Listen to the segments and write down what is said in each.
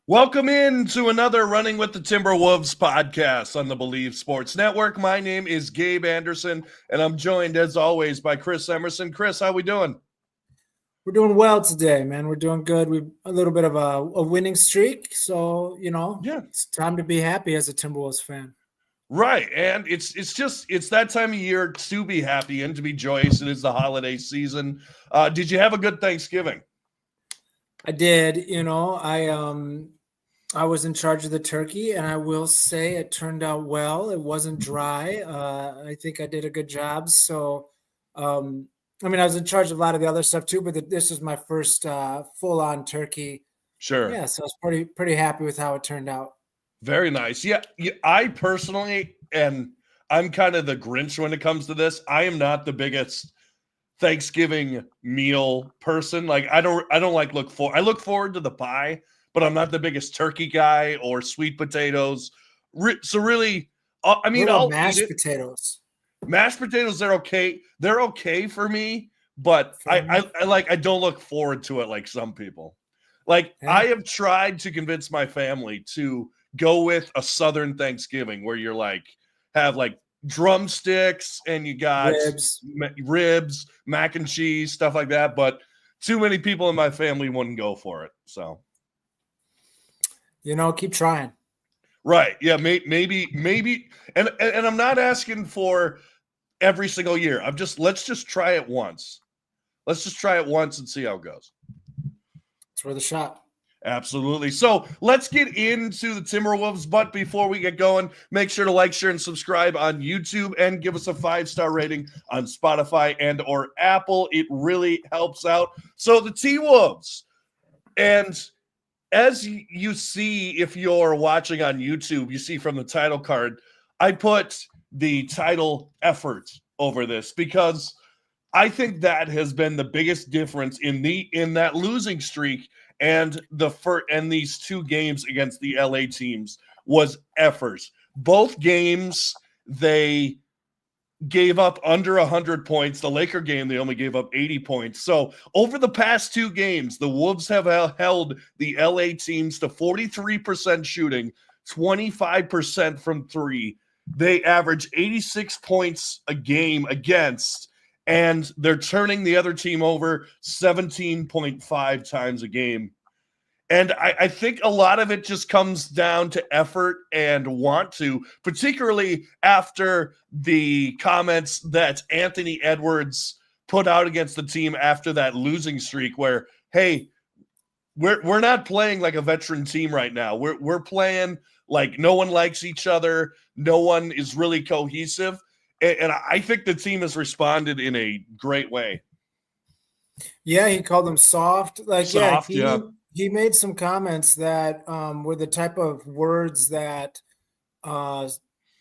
Welcome in to another Running with the Timberwolves podcast on the Believe Sports Network. My name is Gabe Anderson, and I'm joined, as always, by Chris Emerson. Chris, how we doing? We're doing well today, man. We're doing good. We've a little bit of a winning streak, so Yeah, it's time to be happy as a Timberwolves fan. right. And it's that time of year to be happy and to be joyous. It is the holiday season. Did you have a good Thanksgiving? I did. I was in charge of the turkey, and I will say it turned out well. It wasn't dry. I think I did a good job. So, I was in charge of a lot of the other stuff too, but this was my first full-on turkey. Sure. Yeah, so I was pretty happy with how it turned out. Very nice. Yeah, I personally, and I'm kind of the Grinch when it comes to this. I am not the biggest Thanksgiving meal person. Like I don't like I look forward to the pie, but I'm not the biggest turkey guy or sweet potatoes. So really, What about I'll eat mashed it. potatoes? Mashed potatoes, they're okay. They're okay for me, but Fair enough. I don't look forward to it like some people. Like Yeah. I have tried to convince my family to go with a Southern Thanksgiving where you're like have like drumsticks and you got Ribs. ribs, mac and cheese, stuff like that. But too many people in my family wouldn't go for it. So, Keep trying. right. Yeah. Maybe. And I'm not asking for every single year. Let's just try it once. Let's just try it once and see how it goes. It's worth a shot. Absolutely. So let's get into the Timberwolves. But before we get going, make sure to like, share, and subscribe on YouTube and give us a 5-star rating on Spotify and or Apple. It really helps out. So the T-Wolves. And as you see, if you're watching on YouTube, you see from the title card, I put the title effort over this because I think that has been the biggest difference in that losing streak and these two games against the LA teams was efforts. Both games they gave up under 100 points. The Laker game they only gave up 80 points. So over the past two games, the Wolves have held the LA teams to 43% shooting, 25% from three. They average 86 points a game against, and they're turning the other team over 17.5 times a game. And I think a lot of it just comes down to effort and want to, particularly after the comments that Anthony Edwards put out against the team after that losing streak where, hey, we're not playing like a veteran team right now. We're playing like no one likes each other. No one is really cohesive. And I think the team has responded in a great way. Yeah, he called them soft. Soft, yeah. He made some comments that were the type of words that kind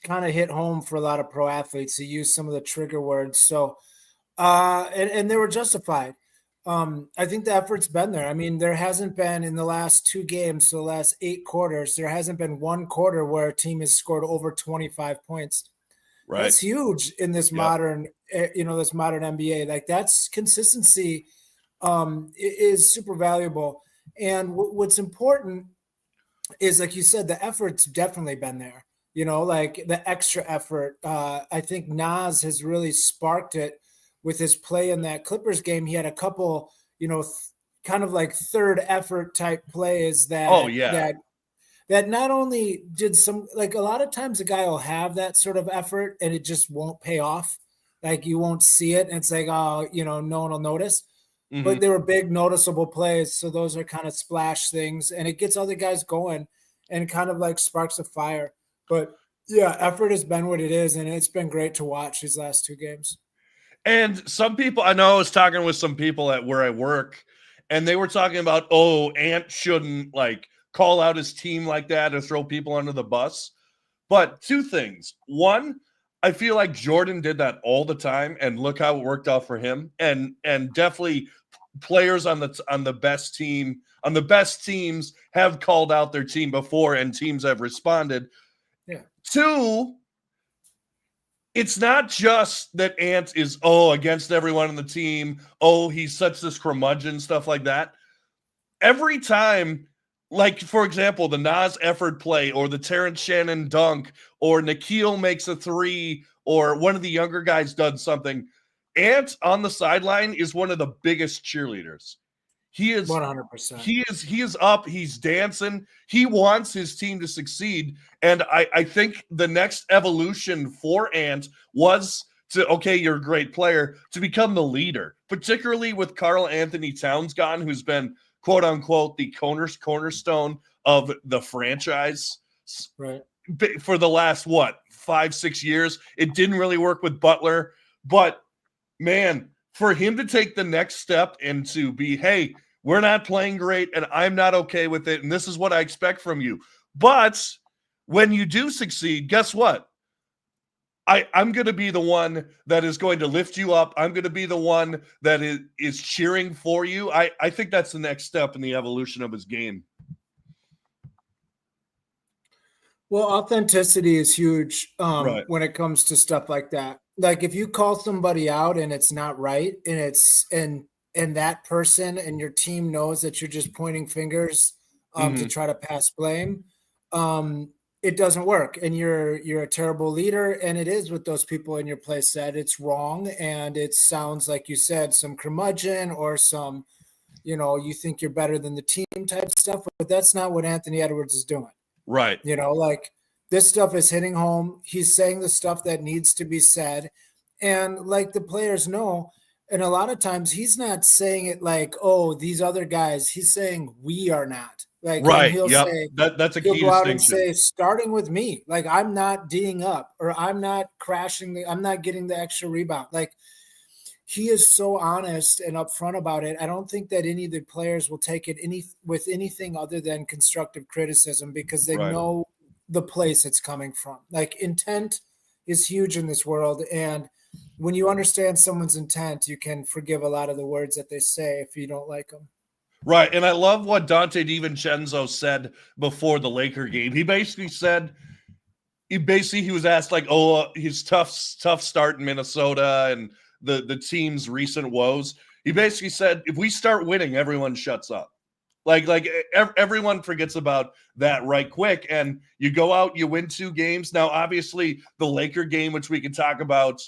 of hit home for a lot of pro athletes. He used some of the trigger words. So, and they were justified. I think the effort's been there. I mean, there hasn't been in the last two games, so the last 8 quarters, there hasn't been one quarter where a team has scored over 25 points. Right. That's huge in this modern NBA. Like that's consistency is super valuable. And what's important is, like you said, the effort's definitely been there. Like the extra effort. I think Nas has really sparked it with his play in that Clippers game. He had a couple, kind of like third effort type plays that not only did some, like a lot of times a guy will have that sort of effort and it just won't pay off. Like you won't see it. And it's like, oh, no one will notice. Mm-hmm. But they were big noticeable plays. So those are kind of splash things and it gets other guys going and kind of like sparks a fire. But yeah, effort has been what it is. And it's been great to watch these last two games. And some people, I know I was talking with some people at where I work and they were talking about, Ant shouldn't like call out his team like that or throw people under the bus. But two things. One, I feel like Jordan did that all the time, and look how it worked out for him. And definitely players on the best teams have called out their team before, and teams have responded. Yeah. Two, it's not just that Ant is against everyone on the team. He's such this curmudgeon, stuff like that. Every time like, for example, the Nas effort play or the Terrence Shannon dunk or Nikhil makes a three or one of the younger guys does something. Ant on the sideline is one of the biggest cheerleaders. He is 100%. He is up, he's dancing. He wants his team to succeed. And I think the next evolution for Ant was to, okay, you're a great player, to become the leader, particularly with Karl Anthony Towns gone, who's been quote unquote the cornerstone of the franchise right for the last 5-6 years. It didn't really work with Butler, but man, for him to take the next step and to be, hey, we're not playing great and I'm not okay with it, and this is what I expect from you. But when you do succeed, guess what? I'm going to be the one that is going to lift you up. I'm going to be the one that is cheering for you. I think that's the next step in the evolution of his game. Well, authenticity is huge Right. when it comes to stuff like that. Like if you call somebody out and it's not right, and it's and that person and your team knows that you're just pointing fingers to try to pass blame, it doesn't work, and you're a terrible leader. And it is with those people in your place that it's wrong, and it sounds like you said some curmudgeon or some, you think you're better than the team type stuff, but that's not what Anthony Edwards is doing. Right. Like this stuff is hitting home. He's saying the stuff that needs to be said, and like the players know. And a lot of times he's not saying it like, oh, these other guys. He's saying we are not. Like, right. He'll say that's a key go out distinction. and say, starting with me, like I'm not D'ing up, or I'm not crashing I'm not getting the extra rebound. Like he is so honest and upfront about it. I don't think that any of the players will take it with anything other than constructive criticism, because they know the place it's coming from. Like intent is huge in this world, and when you understand someone's intent, you can forgive a lot of the words that they say if you don't like them. Right. And I love what Dante DiVincenzo said before the Laker game. He basically said, he was asked like, oh, his tough start in Minnesota and the team's recent woes. He basically said, if we start winning, everyone shuts up. Like everyone forgets about that right quick. And you go out, you win 2 games. Now, obviously, the Laker game, which we can talk about,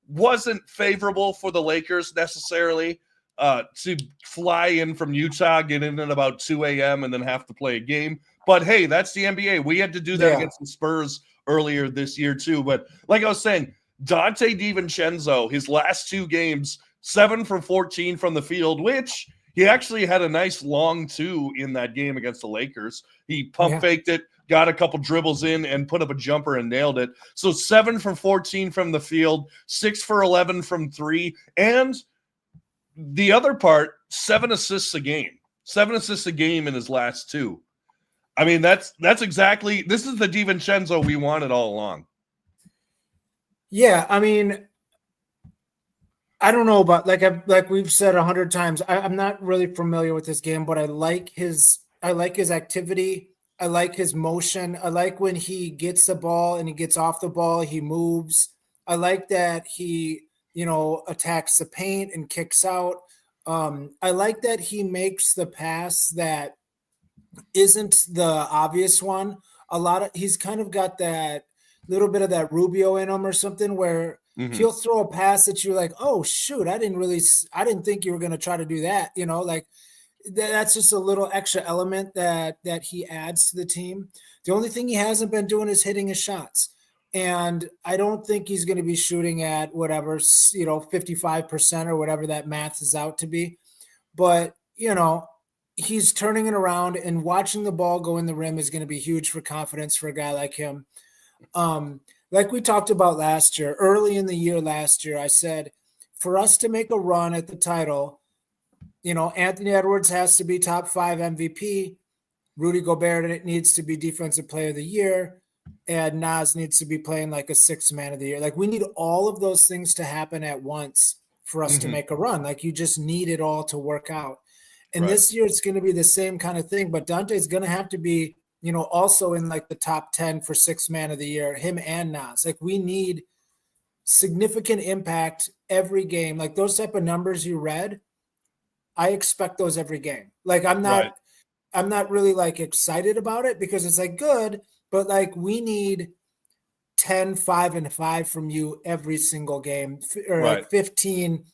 wasn't favorable for the Lakers necessarily. To fly in from Utah, get in at about 2 a.m. and then have to play a game. But hey, that's the NBA. We had to do that against the Spurs earlier this year too. But like I was saying, Dante DiVincenzo, his last 2 games, 7 for 14 from the field, which he actually had a nice long 2 in that game against the Lakers. He pump faked it, got a couple dribbles in, and put up a jumper and nailed it. So 7 for 14 from the field, 6 for 11 from 3, and the other part, 7 assists a game. 7 assists a game in his last 2. I mean, that's exactly, this is the DiVincenzo we wanted all along. Yeah, I mean, I don't know about like we've said 100 times. I'm not really familiar with this game, but I like his activity. I like his motion. I like when he gets the ball and he gets off the ball, he moves. I like that he attacks the paint and kicks out. I like that he makes the pass that isn't the obvious one. He's kind of got that little bit of that Rubio in him or something, where he'll throw a pass that you're like, oh shoot, I didn't think you were going to try to do that. Like that's just a little extra element that he adds to the team. The only thing he hasn't been doing is hitting his shots. And I don't think he's going to be shooting at whatever, 55% or whatever that math is out to be. But, he's turning it around, and watching the ball go in the rim is going to be huge for confidence for a guy like him. Like we talked about last year, early in the year last year, I said, for us to make a run at the title, Anthony Edwards has to be top 5 MVP. Rudy Gobert needs to be defensive player of the year. And Nas needs to be playing like a 6th man of the year. Like we need all of those things to happen at once for us to make a run. Like you just need it all to work out. And this year it's going to be the same kind of thing, but Dante's going to have to be, also in like the top 10 for 6th man of the year, him and Nas. Like we need significant impact every game. Like those type of numbers you read, I expect those every game. Like I'm not, I'm not really like excited about it because it's like good, but like we need 10, 5, and 5 from you every single game, or Right. like 15,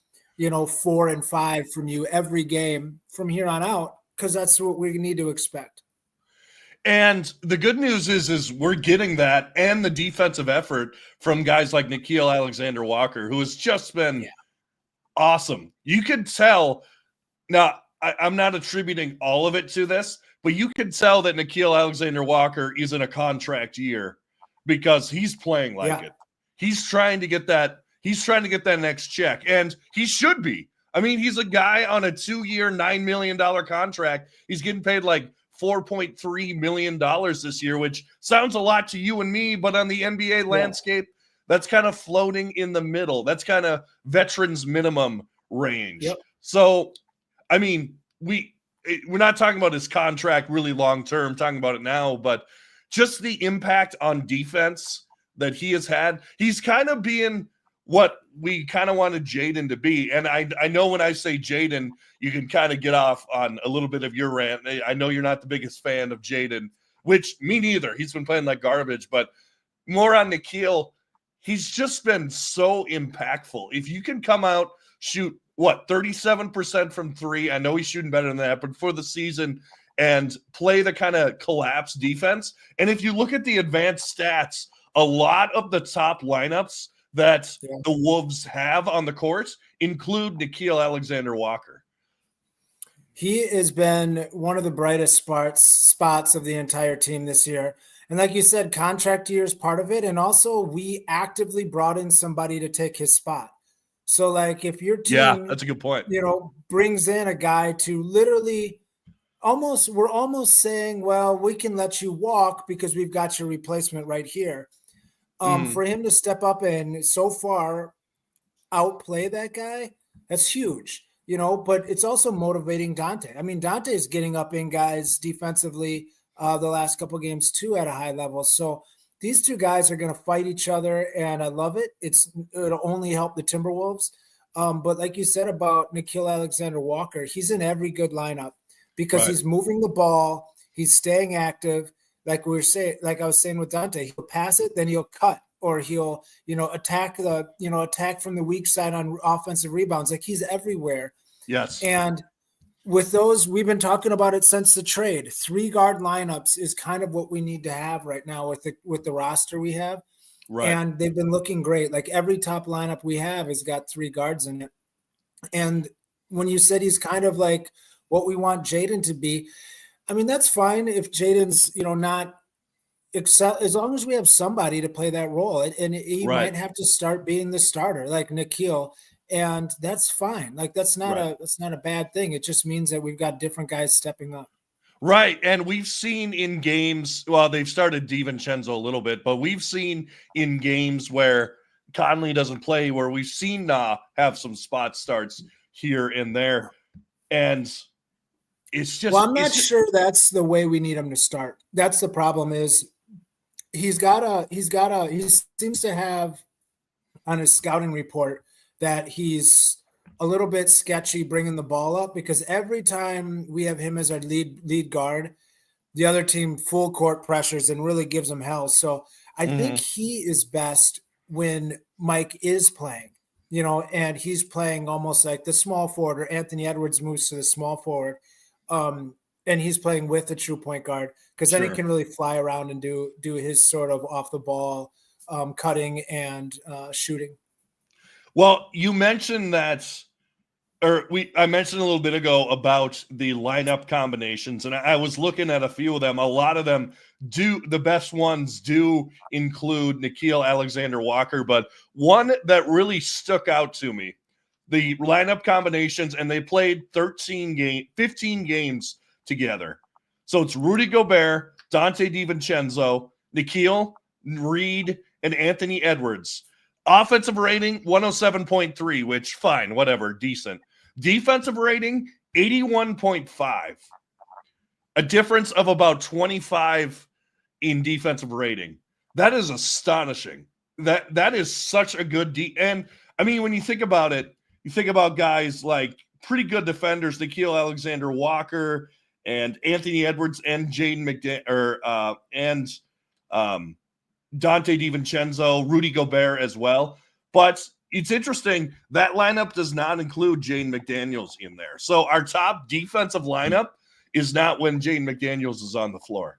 4 and 5 from you every game from here on out, because that's what we need to expect. And the good news is we're getting that and the defensive effort from guys like Nickeil Alexander-Walker, who has just been awesome. You could tell. Now, I'm not attributing all of it to this, but you can tell that Nickeil Alexander-Walker is in a contract year because he's playing like it. He's trying to get that. He's trying to get that next check, and he should be. I mean, he's a guy on a 2-year, $9 million contract. He's getting paid like $4.3 million this year, which sounds a lot to you and me, but on the NBA landscape, that's kind of floating in the middle. That's kind of veterans minimum range. So, I mean, we're not talking about his contract really long term, talking about it now, but just the impact on defense that he has had. He's kind of being what we kind of wanted Jaden to be. And I know when I say Jaden, you can kind of get off on a little bit of your rant. I know you're not the biggest fan of Jaden, which me neither. He's been playing like garbage, but more on Nickeil. He's just been so impactful. If you can come out, shoot, 37% from three. I know he's shooting better than that, but for the season, and play the kind of collapse defense. And if you look at the advanced stats, a lot of the top lineups that the Wolves have on the court include Nickeil Alexander-Walker. He has been one of the brightest spots of the entire team this year. And like you said, contract year is part of it. And also we actively brought in somebody to take his spot. So like if your team, that's a good point, brings in a guy to literally we're almost saying, well, we can let you walk because we've got your replacement right here. For him to step up and so far outplay that guy, that's huge, but it's also motivating Dante. I mean, Dante is getting up in guys defensively the last couple of games too at a high level. So these two guys are going to fight each other, and I love it. It'll only help the Timberwolves. But like you said about Nickeil Alexander-Walker, he's in every good lineup because he's moving the ball, he's staying active. Like I was saying with Dante, he'll pass it, then he'll cut, or he'll, attack from the weak side on offensive rebounds. Like he's everywhere. Yes. And with those, we've been talking about it since the trade. 3-guard lineups is kind of what we need to have right now with the roster we have. Right. And they've been looking great. Like every top lineup we have has got 3 guards in it. And when you said he's kind of like what we want Jaden to be, I mean, that's fine if Jaden's, not excel, as long as we have somebody to play that role. And he might have to start being the starter like Nickeil. And that's fine. Like that's not a bad thing. It just means that we've got different guys stepping up. Right. And we've seen in games, well, they've started DiVincenzo a little bit, but we've seen in games where Conley doesn't play, where we've seen have some spot starts here and there. And it's just, well, I'm not sure that's the way we need him to start. That's the problem is he seems to have on his scouting report that he's a little bit sketchy bringing the ball up, because every time we have him as our lead guard, the other team full court pressures and really gives him hell. So I think he is best when Mike is playing, and he's playing almost like the small forward, or Anthony Edwards moves to the small forward. And he's playing with the true point guard, because then he can really fly around and do his sort of off the ball cutting and shooting. Well, you mentioned that, I mentioned a little bit ago about the lineup combinations, and I was looking at a few of them. A lot of them the best ones do include Nickeil Alexander-Walker, but one that really stuck out to me, the lineup combinations, and they played 15 games together. So it's Rudy Gobert, Dante DiVincenzo, Nickeil, Reed, and Anthony Edwards. Offensive rating, 107.3, which fine, whatever, decent. Defensive rating, 81.5. A difference of about 25 in defensive rating. That is astonishing. That is such a good and I mean, when you think about it, you think about guys like pretty good defenders, Nickeil Alexander-Walker and Anthony Edwards and Jaden Dante DiVincenzo, Rudy Gobert as well. But it's interesting, that lineup does not include Jaden McDaniels in there. So our top defensive lineup is not when Jaden McDaniels is on the floor.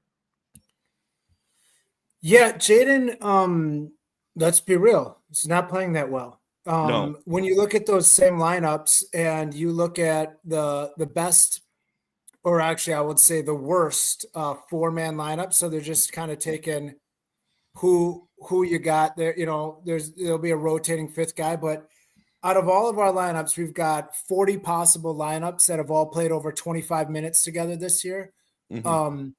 Yeah, Jaden, let's be real, he's not playing that well. No. When you look at those same lineups and you look at the best, or actually I would say the worst four-man lineup, so they're just kind of taking who you got there. There'll be a rotating fifth guy, but out of all of our lineups, we've got 40 possible lineups that have all played over 25 minutes together this year. Mm-hmm.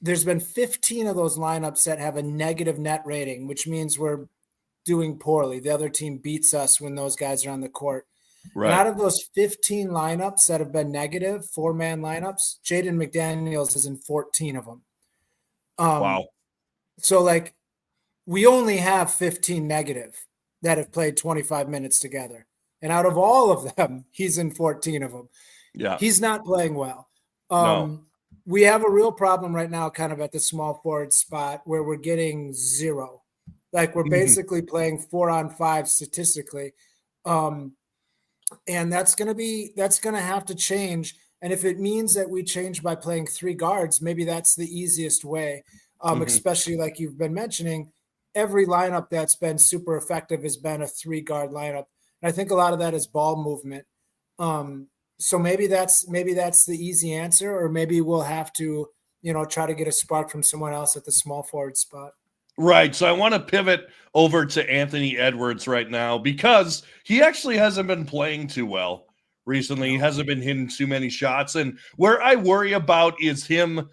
There's been 15 of those lineups that have a negative net rating, which means we're doing poorly. The other team beats us when those guys are on the court. Right. And out of those 15 lineups that have been negative, four-man lineups, Jaden McDaniels is in 14 of them. Wow. So, we only have 15 negative that have played 25 minutes together. And out of all of them, he's in 14 of them. Yeah. He's not playing well. No. We have a real problem right now kind of at the small forward spot where we're getting zero. We're basically playing 4-on-5 statistically. And that's going to have to change. And if it means that we change by playing three guards, maybe that's the easiest way. Especially like you've been mentioning, every lineup that's been super effective has been a 3-guard lineup. And I think a lot of that is ball movement. So maybe that's the easy answer, or maybe we'll have to, try to get a spark from someone else at the small forward spot. Right. So I want to pivot over to Anthony Edwards right now because he actually hasn't been playing too well recently. He hasn't been hitting too many shots. And where I worry about is him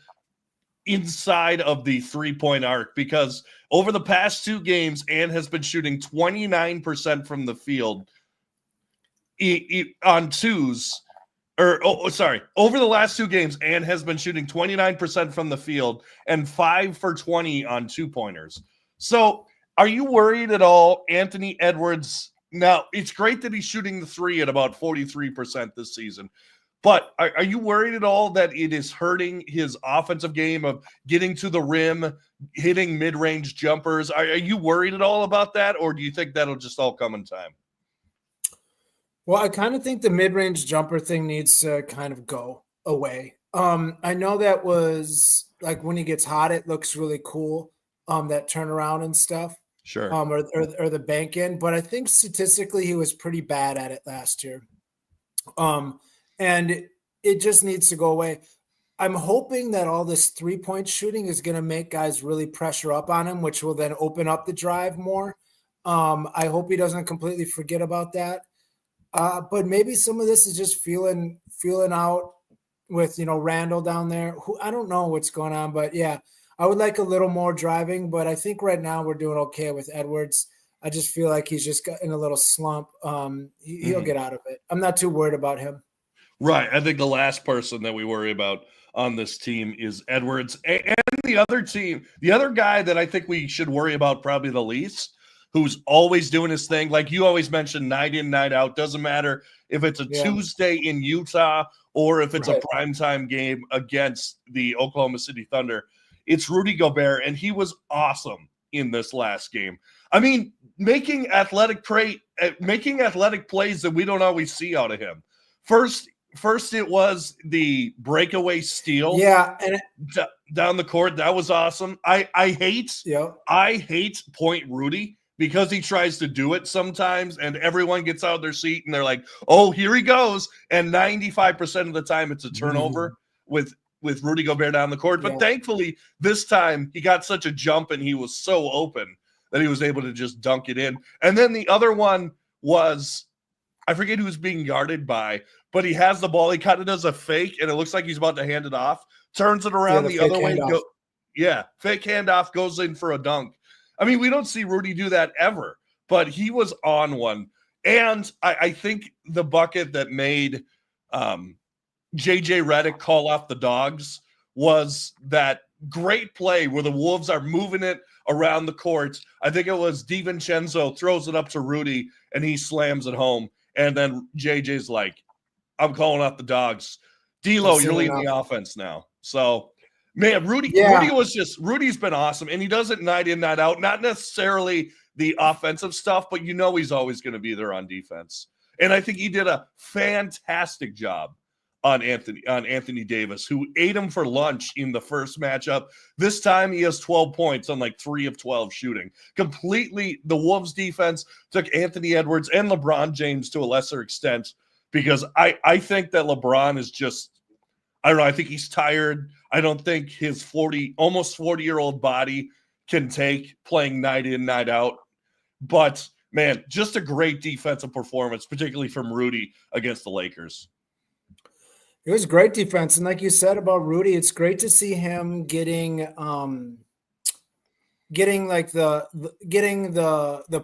inside of the three-point arc, because over the past 2 games, Ant has been shooting 29% from the field on twos. Over the last 2 games, Ant has been shooting 29% from the field and 5 for 20 on 2-pointers. So are you worried at all, Anthony Edwards? Now, it's great that he's shooting the 3 at about 43% this season, but are you worried at all that it is hurting his offensive game of getting to the rim, hitting mid-range jumpers? Are you worried at all about that, or do you think that'll just all come in time? Well, I kind of think the mid-range jumper thing needs to kind of go away. I know that was when he gets hot, it looks really cool. That turnaround and stuff. Sure. Or the bank in, but I think statistically he was pretty bad at it last year. And it just needs to go away. I'm hoping that all this 3-point shooting is going to make guys really pressure up on him, which will then open up the drive more. I hope he doesn't completely forget about that. But maybe some of this is just feeling out with, Randall down there. I don't know what's going on, but yeah, I would like a little more driving, but I think right now we're doing okay with Edwards. I just feel like he's just in a little slump. He'll get out of it. I'm not too worried about him. Right. I think the last person that we worry about on this team is Edwards. And the other guy that I think we should worry about probably the least, who's always doing his thing. Like you always mentioned, night in, night out. Doesn't matter if it's a Tuesday in Utah or if it's a primetime game against the Oklahoma City Thunder. It's Rudy Gobert, and he was awesome in this last game. I mean, making athletic plays that we don't always see out of him. First it was the breakaway steal. Yeah, and down the court. That was awesome. I hate Point Rudy because he tries to do it sometimes and everyone gets out of their seat and they're like, oh, here he goes. And 95% of the time it's a turnover with Rudy Gobert down the court. But thankfully this time he got such a jump and he was so open that he was able to just dunk it in. And then the other one was, I forget who was being guarded by, but he has the ball. He kind of does a fake, and it looks like he's about to hand it off. Turns it around the other way. Fake handoff, goes in for a dunk. I mean, we don't see Rudy do that ever, but he was on one. And I think the bucket that made JJ Redick call off the Dogs was that great play where the Wolves are moving it around the court. I think it was DiVincenzo throws it up to Rudy, and he slams it home. And then JJ's like, I'm calling out the Dogs. D'Lo, you're leading the offense now. So, man, Rudy's been awesome. And he does it night in, night out. Not necessarily the offensive stuff, but he's always going to be there on defense. And I think he did a fantastic job on Anthony Davis, who ate him for lunch in the first matchup. This time he has 12 points on like 3 of 12 shooting. Completely, the Wolves defense took Anthony Edwards and LeBron James to a lesser extent, because I think that LeBron is just, I don't know, I think he's tired. I don't think his almost 40-year-old body can take playing night in, night out. But, man, just a great defensive performance, particularly from Rudy against the Lakers. It was great defense. And like you said about Rudy, it's great to see him getting the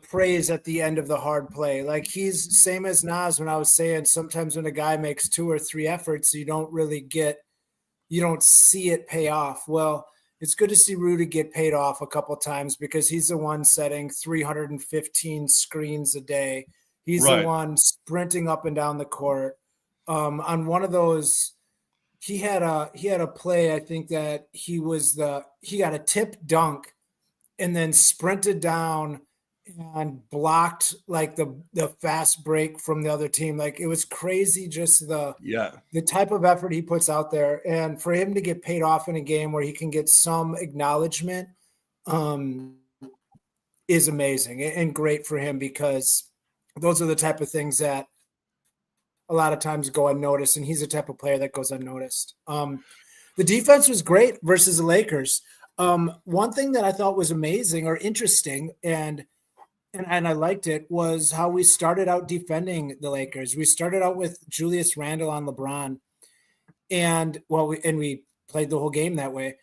praise at the end of the hard play. Like, he's same as Nas when I was saying sometimes when a guy makes 2 or 3 efforts, you don't see it pay off. Well, it's good to see Rudy get paid off a couple of times, because he's the one setting 315 screens a day. He's the one sprinting up and down the court. On one of those, he had a play, I think that he got a tip dunk and then sprinted down and blocked like the fast break from the other team. Like, it was crazy, just the type of effort he puts out there. And for him to get paid off in a game where he can get some acknowledgement is amazing and great for him, because those are the type of things that a lot of times go unnoticed, and he's the type of player that goes unnoticed. The defense was great versus the Lakers. One thing that I thought was amazing or interesting, and I liked it, was how we started out defending the Lakers. We started out with Julius Randle on LeBron, and we played the whole game that way.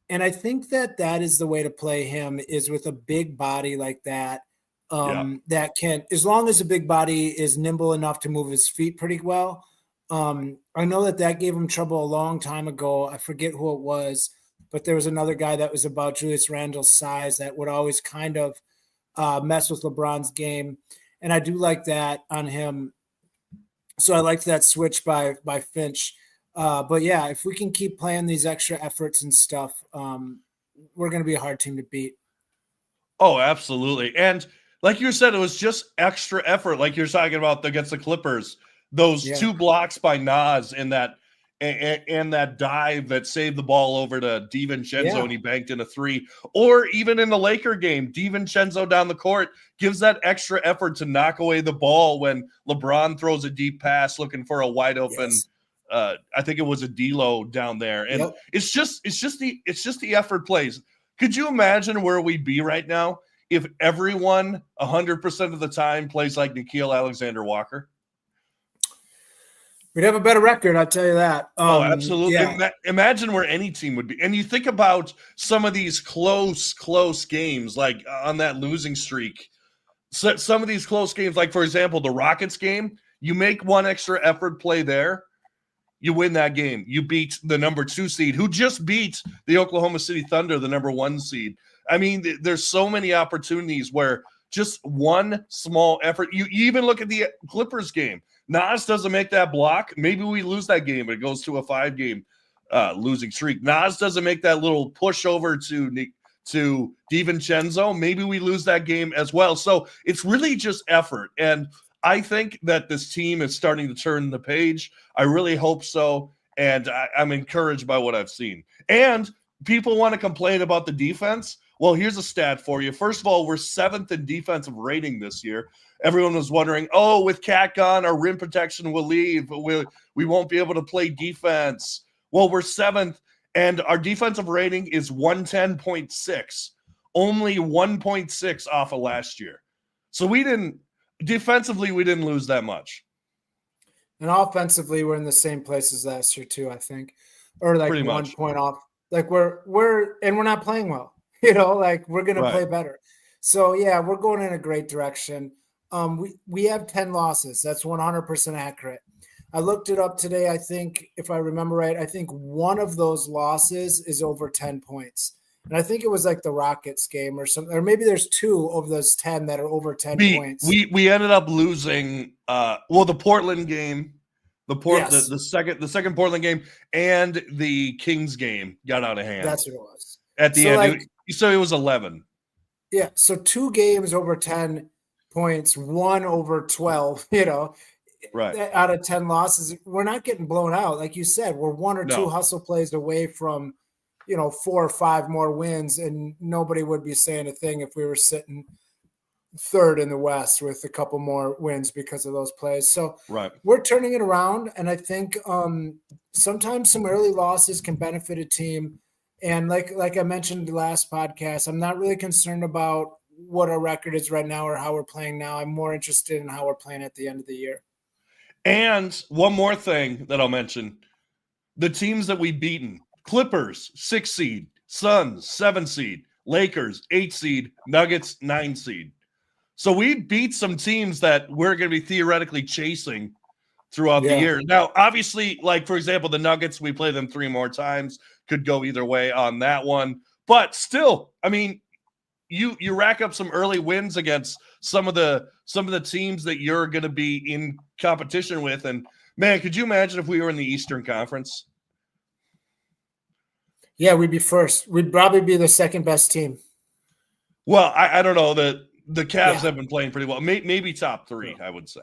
And I think that is the way to play him, is with a big body like that. That can, as long as the big body is nimble enough to move his feet pretty well. I know that gave him trouble a long time ago. I forget who it was, but there was another guy that was about Julius Randle's size that would always kind of mess with LeBron's game. And I do like that on him. So I liked that switch by Finch. But yeah, if we can keep playing these extra efforts and stuff, we're going to be a hard team to beat. Oh, absolutely. And like you said, it was just extra effort, like you're talking about against the Clippers. Those 2 blocks by Nas and that dive that saved the ball over to DiVincenzo and he banked in a 3. Or even in the Laker game, DiVincenzo down the court gives that extra effort to knock away the ball when LeBron throws a deep pass looking for a wide open. I think it was a D'Lo down there, and it's just the effort plays. Could you imagine where we'd be right now if everyone 100% of the time plays like Nickeil Alexander-Walker? We'd have a better record, I'll tell you that. Absolutely. Yeah. Imagine where any team would be. And you think about some of these close games, like on that losing streak. So some of these close games, like, for example, the Rockets game, you make one extra effort play there, you win that game. You beat the number 2 seed, who just beat the Oklahoma City Thunder, the number 1 seed. I mean, there's so many opportunities where just one small effort. You even look at the Clippers game. Nas doesn't make that block. Maybe we lose that game, but it goes to a 5-game losing streak. Nas doesn't make that little push over to DiVincenzo. Maybe we lose that game as well. So it's really just effort. And I think that this team is starting to turn the page. I really hope so. And I'm encouraged by what I've seen. And people want to complain about the defense. Well, here's a stat for you. First of all, we're 7th in defensive rating this year. Everyone was wondering, with Cat gone, our rim protection will leave. We won't be able to play defense. Well, we're 7th, and our defensive rating is 110.6, only 1.6 off of last year. So defensively, we didn't lose that much. And offensively, we're in the same place as last year too, I think, or like pretty 1 point off. Like we're not playing well. Like we're going to play better. So yeah, we're going in a great direction. We have 10 losses. That's 100% accurate. I looked it up today. I think if I remember right, I think one of those losses is over 10 points. And I think it was like the Rockets game or something, or maybe there's 2 of those 10 that are over 10 points. We ended up losing, the Portland game. Yes. The second Portland game and the Kings game got out of hand. That's what it was. At the end. So it was 11. Yeah. So 2 games over 10 points, 1 over 12, right, out of 10 losses. We're not getting blown out. Like you said, we're 1 or 2 hustle plays away from, 4 or 5 more wins, and nobody would be saying a thing if we were sitting third in the West with a couple more wins because of those plays. So we're turning it around. And I think sometimes some early losses can benefit a team. And like I mentioned in the last podcast, I'm not really concerned about what our record is right now or how we're playing now. I'm more interested in how we're playing at the end of the year. And one more thing that I'll mention, the teams that we've beaten: Clippers, 6 seed, Suns, 7 seed, Lakers, 8 seed, Nuggets, 9 seed. So we beat some teams that we're going to be theoretically chasing throughout the year. Now, obviously, like, for example, the Nuggets, we play them 3 more times. Could go either way on that one. But still, I mean, you rack up some early wins against some of the teams that you're going to be in competition with. And, man, could you imagine if we were in the Eastern Conference? Yeah, we'd be first. We'd probably be the second best team. Well, I don't know. The Cavs have been playing pretty well. Maybe top 3, I would say.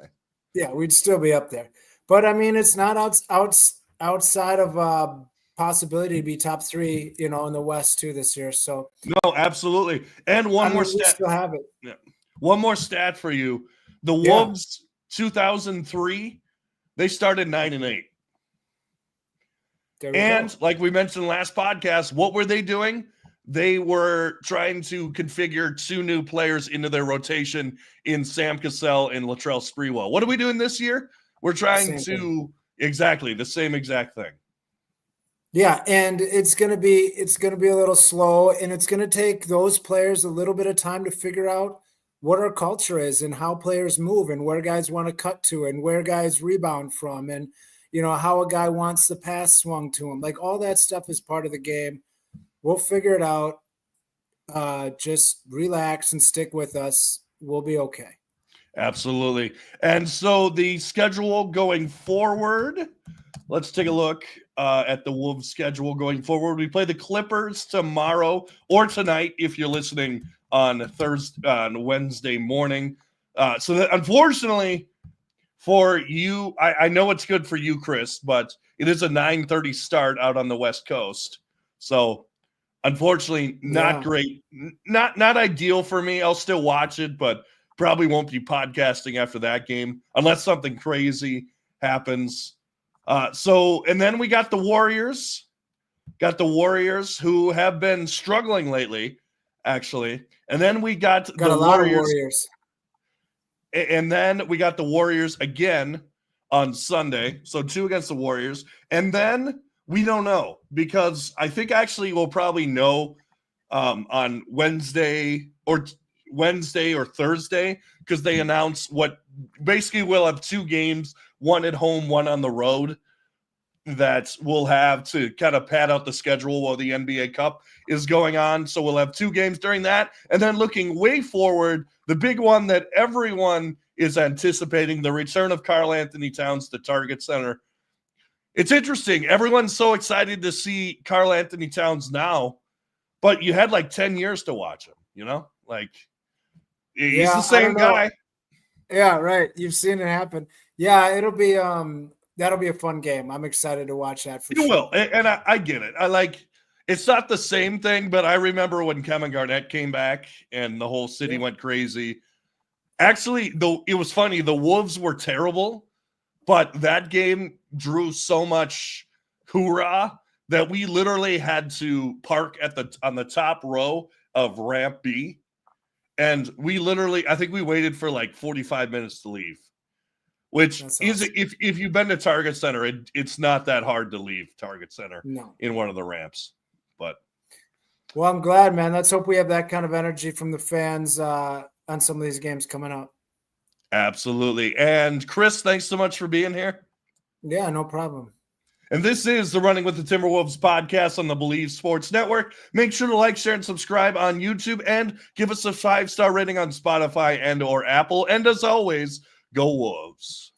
Yeah, we'd still be up there. But, I mean, it's not outside of possibility to be top 3, in the West too this year. So no, absolutely. And one more stat. We still have it. Yeah. One more stat for you. The Wolves 2003, they started 9-8. And like we mentioned last podcast, what were they doing? They were trying to configure 2 new players into their rotation in Sam Cassell and Latrell Sprewell. What are we doing this year? We're trying to exactly the same exact thing. Yeah, and it's gonna be a little slow, and it's gonna take those players a little bit of time to figure out what our culture is and how players move and where guys want to cut to and where guys rebound from and how a guy wants the pass swung to him. Like, all that stuff is part of the game. We'll figure it out. Just relax and stick with us. We'll be okay. Absolutely. And so the schedule going forward, let's take a look at the Wolves schedule going forward. We play the Clippers tomorrow or tonight if you're listening on Wednesday morning. So that, unfortunately for you, I know it's good for you, Chris, but it is a 9:30 start out on the West Coast. So unfortunately, not great. Not ideal for me. I'll still watch it, but probably won't be podcasting after that game unless something crazy happens. And then we got the Warriors. Got the Warriors who have been struggling lately, actually. And then we got the a lot of Warriors. And then we got the Warriors again on Sunday. So 2 against the Warriors. And then we don't know, because I think actually we'll probably know on Wednesday or Thursday, because they announce what basically we'll have 2 games, one at home, one on the road, that we'll have to kind of pad out the schedule while the NBA Cup is going on. So we'll have 2 games during that. And then looking way forward, the big one that everyone is anticipating, the return of Karl Anthony Towns to Target Center. It's interesting. Everyone's so excited to see Karl Anthony Towns now, but you had like 10 years to watch him, like he's the same guy. Yeah, right. You've seen it happen. Yeah, it'll be that'll be a fun game. I'm excited to watch that for sure. You will, and I get it. It's not the same thing, but I remember when Kevin Garnett came back and the whole city went crazy. Actually, though, it was funny. The Wolves were terrible, but that game drew so much hoorah that we literally had to park on the top row of ramp B. And I think we waited for like 45 minutes to leave, which is awesome. If you've been to Target Center, it's not that hard to leave Target Center in one of the ramps. But well, I'm glad, man. Let's hope we have that kind of energy from the fans on some of these games coming up. Absolutely. And Chris, thanks so much for being here. Yeah, no problem. And this is the Running with the Timberwolves podcast on the Believe Sports Network. Make sure to like, share, and subscribe on YouTube, and give us a 5-star rating on Spotify and or Apple. And as always, go Wolves.